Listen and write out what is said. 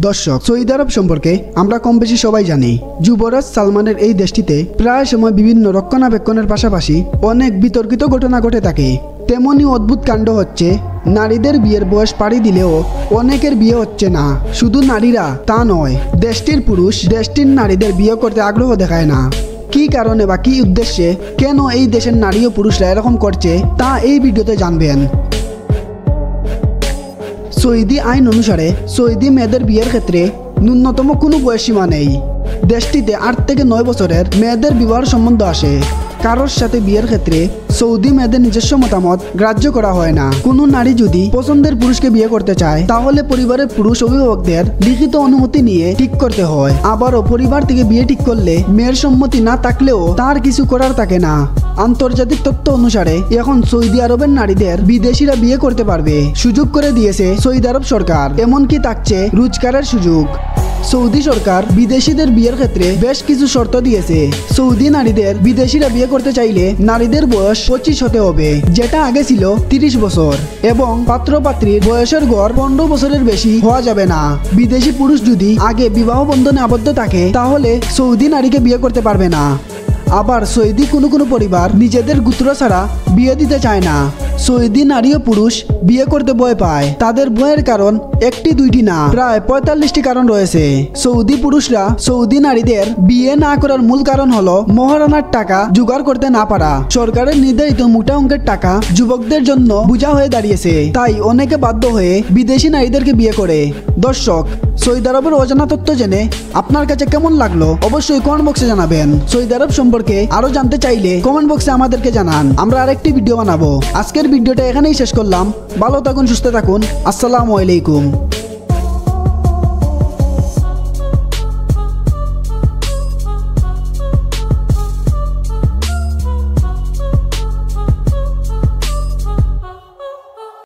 দর্শক, সৌদি আরব সম্পর্কে আমরা কম বেশি সবাই জানি। যুবরাজ সালমানের এই দেশটিতে প্রায় সময় বিভিন্ন রক্ষণাবেক্ষণের পাশাপাশি অনেক বিতর্কিত ঘটনা ঘটে থাকে। তেমনই অদ্ভুত কাণ্ড হচ্ছে, নারীদের বিয়ের বয়স পাড়ি দিলেও অনেকের বিয়ে হচ্ছে না। শুধু নারীরা তা নয়, দেশটির পুরুষ দেশটির নারীদের বিয়ে করতে আগ্রহ দেখায় না। কি কারণে বা কি উদ্দেশ্যে কেন এই দেশের নারী ও পুরুষরা এরকম করছে তা এই ভিডিওতে জানবেন। সৌদি আইন অনুসারে সৌদি মেয়েদের বিয়ের ক্ষেত্রে ন্যূনতম কোনো বয়সীমা নেই। দেশটিতে 8 থেকে 9 বছরের মেয়েদের বিবাহ সম্বন্ধ আসে। কারোর সাথে বিয়ের ক্ষেত্রে সৌদি মেয়েদের নিজস্ব মতামত গ্রাহ্য করা হয় না। কোনো নারী যদি পছন্দের পুরুষকে বিয়ে করতে চায় তাহলে পরিবারের পুরুষ অভিভাবকদের লিখিত অনুমতি নিয়ে ঠিক করতে হয়। আবারও পরিবার থেকে বিয়ে ঠিক করলে মেয়ের সম্মতি না থাকলেও তার কিছু করার থাকে না। আন্তর্জাতিক তথ্য অনুসারে এখন সৌদি আরবের নারীদের বিদেশিরা বিয়ে করতে পারবে সুযোগ করে দিয়েছে সৌদি আরব সরকার। এমনকি থাকছে রোজগারের সুযোগ। সৌদি সরকার বিদেশিদের বিয়ের ক্ষেত্রে বেশ কিছু শর্ত দিয়েছে। সৌদি নারীদের বিদেশিরা বিয়ে করতে চাইলে নারীদের বয়স 25 হতে হবে, যেটা আগে ছিল 30 বছর, এবং পাত্রপাত্রীর বয়সের গড় 15 বছরের বেশি হওয়া যাবে না। বিদেশি পুরুষ যদি আগে বিবাহ বন্ধনে আবদ্ধ থাকে তাহলে সৌদি নারীকে বিয়ে করতে পারবে না। আবার সৌদি কোনো পরিবার নিজেদের গোত্র ছাড়া বিয়ে দিতে চায় না। সৌদি নারী ও পুরুষ বিয়ে করতে ভয় পায়। তাদের ভয়ের কারণ একটি দুইটি না, প্রায় 45টি কারণ রয়েছে। সৌদি পুরুষরা সৌদি নারীদের বিয়ে না করার মূল কারণ হলো মহারানার টাকা জোগাড় করতে না পারা। সরকারের নির্ধারিত মোটা অঙ্কের টাকা যুবকদের জন্য বোঝা হয়ে দাঁড়িয়েছে, তাই অনেকে বাধ্য হয়ে বিদেশি নারীদেরকে বিয়ে করে। দর্শক, সৌদি আরবের অজানা তথ্য জেনে আপনার কাছে কেমন লাগলো অবশ্যই কমেন্ট বক্সে জানাবেন। সৌদি আরব সম্পর্কে আরো জানতে চাইলে কমেন্ট বক্সে আমাদেরকে জানান, আমরা আরেকটি ভিডিও বানাবো। আজকের ভিডিওটা এখানেই শেষ করলাম। ভালো থাকুন, সুস্থ থাকুন। আসসালামু আলাইকুম।